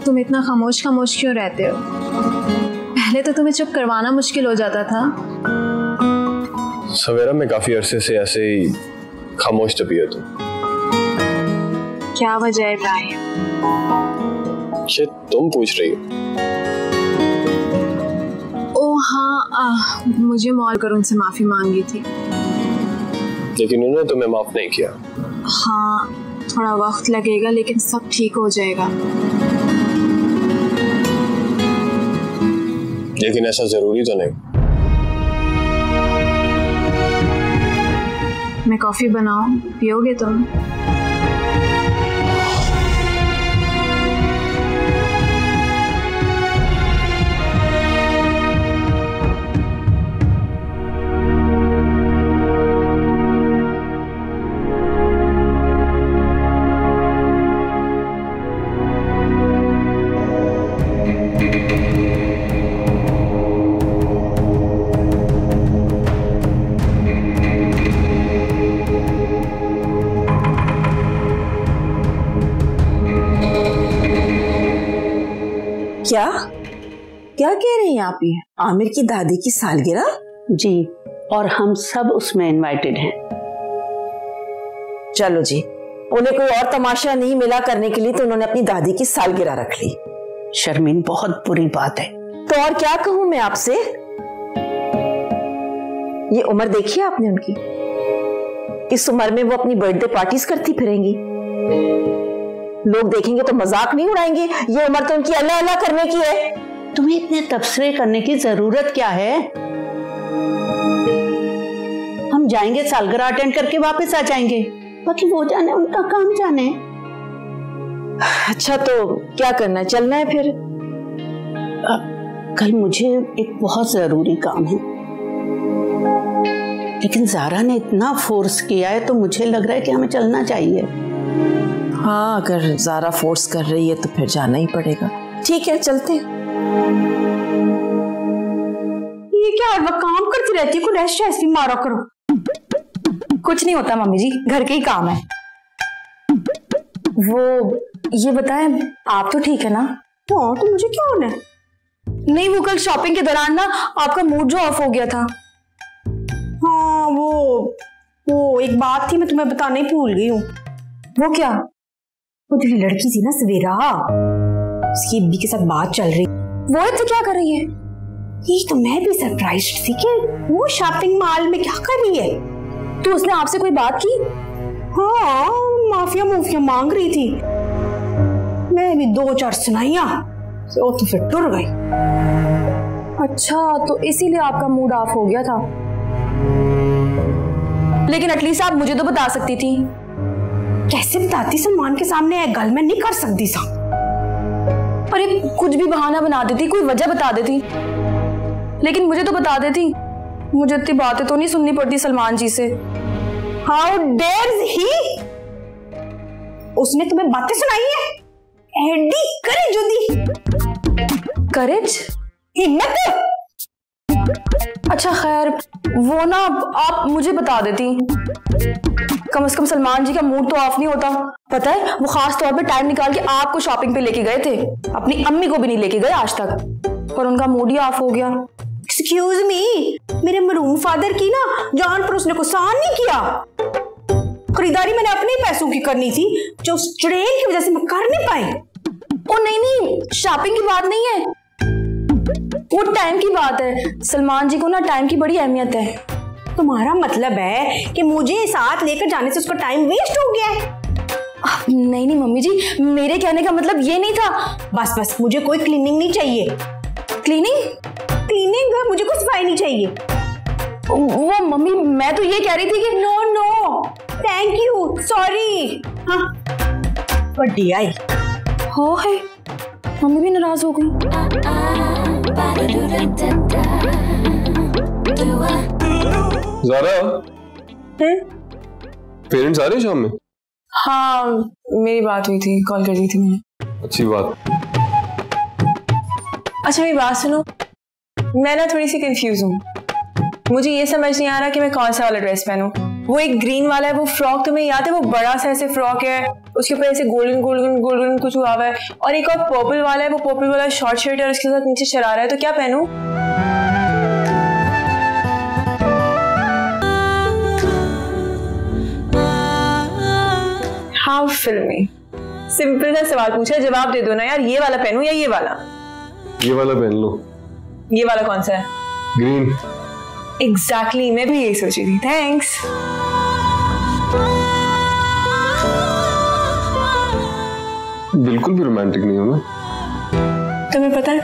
तुम इतना खामोश खामोश क्यों रहते हो? पहले तो तुम्हें चुप करवाना मुश्किल हो जाता था। सवेरा मैं काफी अरसे से ऐसे ही खामोश तबीयत हूँ। क्या वजह है इब्राहिम? ये तुम पूछ रही हो? ओ हाँ, मुझे मॉल कर उनसे माफी मांगी थी, लेकिन उन्होंने तुम्हें माफ नहीं किया। हाँ, थोड़ा वक्त लगेगा लेकिन सब ठीक हो जाएगा। लेकिन ऐसा जरूरी तो नहीं। मैं कॉफी बनाऊं, पियोगे तुम? क्या क्या कह रही हैं आप? ये आमिर की दादी की सालगिरह? जी, और हम सब उसमें इनवाइटेड हैं। चलो जी, उन्हें कोई और तमाशा नहीं मिला करने के लिए तो उन्होंने अपनी दादी की सालगिरह रख ली। शर्मीन, बहुत बुरी बात है। तो और क्या कहूं मैं आपसे? ये उम्र देखी है आपने उनकी? इस उम्र में वो अपनी बर्थडे पार्टीज करती फिरेंगी। लोग देखेंगे तो मजाक नहीं उड़ाएंगे? ये उम्र तो उनकी अल्लाह अल्लाह करने की है। तुम्हें इतने तबसरे करने की जरूरत क्या है? हम जाएंगे, सालगिरह अटेंड करके वापस आ जाएंगे। बाकी वो जाने, उनका काम जाने। अच्छा, तो क्या करना है? चलना है फिर? कल मुझे एक बहुत जरूरी काम है, लेकिन ज़ारा ने इतना फोर्स किया है तो मुझे लग रहा है कि हमें चलना चाहिए। हाँ, अगर ज़ारा फोर्स कर रही है तो फिर जाना ही पड़ेगा। ठीक है, चलते हैं। ये क्या हर वक्त काम करती रहती है? कोई रेस्ट ऐसी मारा करो। कुछ नहीं होता मम्मी जी, घर के ही काम है। वो ये बताएं, आप तो ठीक है ना? हाँ, तो मुझे क्या होना है? नहीं, वो कल शॉपिंग के दौरान ना आपका मूड जो ऑफ हो गया था। हाँ, वो एक बात थी, मैं तुम्हें बताना ही भूल गई हूँ। वो क्या? वो तेरी लड़की थी ना सवेरा, उसकी अब्बी के साथ बात चल रही। वो तो क्या कर रही है? ये तो मैं भी सरप्राइज थी कि वो शॉपिंग मॉल में क्या कर रही है। तो उसने आपसे कोई बात की? हाँ, माफिया मांग रही थी। मैं भी 2-4 सुनाइया तो फिर टुर गई। अच्छा, तो इसीलिए आपका मूड ऑफ हो गया था। लेकिन एटलीस्ट आप मुझे तो बता सकती थी। कैसे बताती? सलमान के सामने गल में नहीं कर सकती सा। अरे कुछ भी बहाना बना देती, कोई वजह बता देती, लेकिन मुझे तो बता देती। मुझे इतनी बातें तो नहीं सुननी पड़ती सलमान जी से। How dare he? उसने तुम्हें बातें सुनाई है? एडी करेज होती। करेज? हिम्मत? अच्छा खैर, वो ना आप मुझे बता देती। कम से कम सलमान जी का मूड तो ऑफ नहीं होता। पता है, वो खास तौर पे टाइम निकाल के आपको शॉपिंग पे लेके गए थे। अपनी अम्मी को भी नहीं लेके गए आज तक, पर उनका मूड ही ऑफ हो गया। एक्सक्यूज मी, मेरे मरूम फादर की ना जान पर उसने कुछ सहन नहीं किया। खरीदारी मैंने अपने ही पैसों की करनी थी, जो उस चुड़ैल की वजह से मैं कर नहीं पाई। ओ नहीं, शॉपिंग की बात नहीं है, वो टाइम की बात है। सलमान जी को ना टाइम की बड़ी अहमियत है। तुम्हारा मतलब है कि मुझे साथ लेकर जाने से उसका टाइम वेस्ट हो गया है? नहीं मम्मी जी, मेरे कहने का मतलब ये नहीं था। बस मुझे कोई क्लीनिंग नहीं चाहिए। क्लीनिंग मुझे कुछ सफाई नहीं चाहिए। वो मम्मी, मैं तो ये कह रही थी कि नो थैंक यू, सॉरी। हाँ, बड़ी आई हो है, मम्मी भी नाराज हो गई। ज़ारा, पेरेंट्स आ रहे हैं शाम में? हाँ, मेरी बात हुई थी, कॉल कर दी थी मैंने। अच्छी बात। अच्छा मेरी बात सुनो, मैं ना थोड़ी सी कंफ्यूज हूँ। मुझे ये समझ नहीं आ रहा कि मैं कौन सा वाला ड्रेस पहनूं। वो एक ग्रीन वाला है, वो फ्रॉक तुम्हें याद है? वो बड़ा सा ऐसे फ्रॉक है उसके ऊपर ऐसे गोल्डन गोल्डन गोल्डन कुछ हुआ हुआ है, और एक और पर्पल वाला है, वो पर्पल वाला शॉर्ट शर्ट है और उसके साथ नीचे शरारा है, तो क्या पहनूं? हाउ फिल्मी, सिंपल सा सवाल पूछा, जवाब दे दो ना यार। ये वाला पहनूं या ये वाला? ये वाला पहन लो। ये वाला कौन सा है? ग्रीन। एग्जैक्टली, मैं भी यही सोची थी। थैंक्स। बिल्कुल भी रोमांटिक नहीं हूं मैं। तुम्हें पता है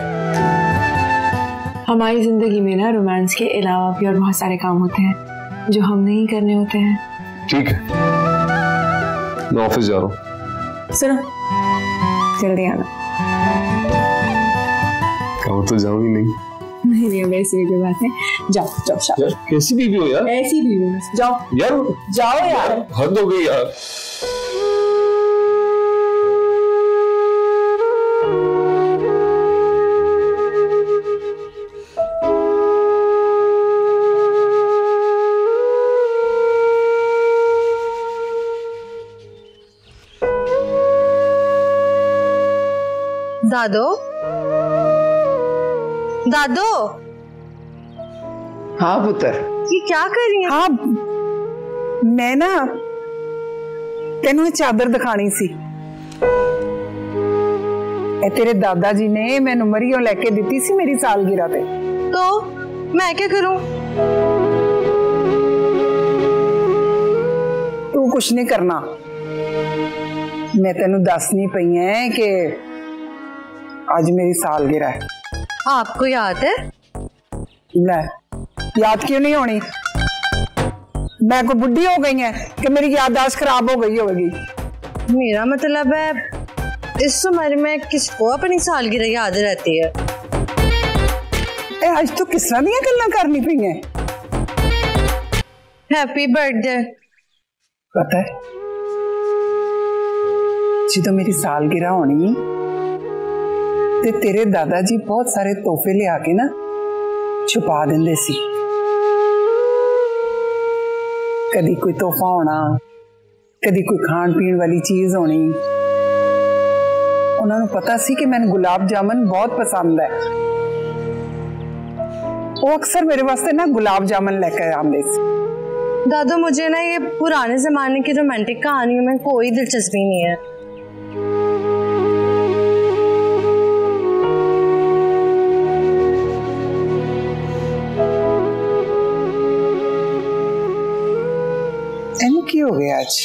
हमारी जिंदगी में ना रोमांस के अलावा भी और बहुत सारे काम होते हैं जो हम नहीं करने होते हैं। ठीक है, मैं ऑफिस जा रहा हूँ। सुनो, जल्दी आना। कहूँ तो जाऊँ ही नहीं। नहीं, वैसे भी कोई बात नहीं। जाओ जाओ जाओ। कैसी बीवी हो यार? ऐसी भी हो, जाओ यार, जाओ यार। हद हो गई यार। दादो, दादो। हाँ पुत्र। ये क्या कर रही है? हाँ, मैं ना तेनू चादर दिखानी सी। तेरे दादा जी ने मैनू मरियो लेके दी सी मेरी सालगिरह पे। तो मैं क्या करूं? तू कुछ नहीं करना, मैं तेनू दसनी पई है कि आज मेरी सालगिरह है। आपको याद है? ले, याद क्यों नहीं होनी? मैं को बुढ़ी हो गई है कि मेरी याददाश्त खराब हो गई होगी? मेरा मतलब है इस उम्र में किसको अपनी सालगिरह याद रहती है? आज तो किस तरह दी गल्लां करनी पई है? Happy birthday. पता है जो मेरी सालगिरह होनी ते तेरे दादाजी बहुत सारे तोहफे ले आके ना छुपा देंदे सी। कदी कोई तोहफा होना, कदी कोई खान पीन वाली चीज होनी। उन्होंने पता सी कि मैंने गुलाब जामुन बहुत पसंद है। वो अक्सर मेरे वास्ते ना गुलाब जामुन लेकर आते सी। दादू, मुझे ना ये पुराने जमाने की रोमांटिक कहानियों में कोई दिलचस्पी नहीं है। की हो गया आज?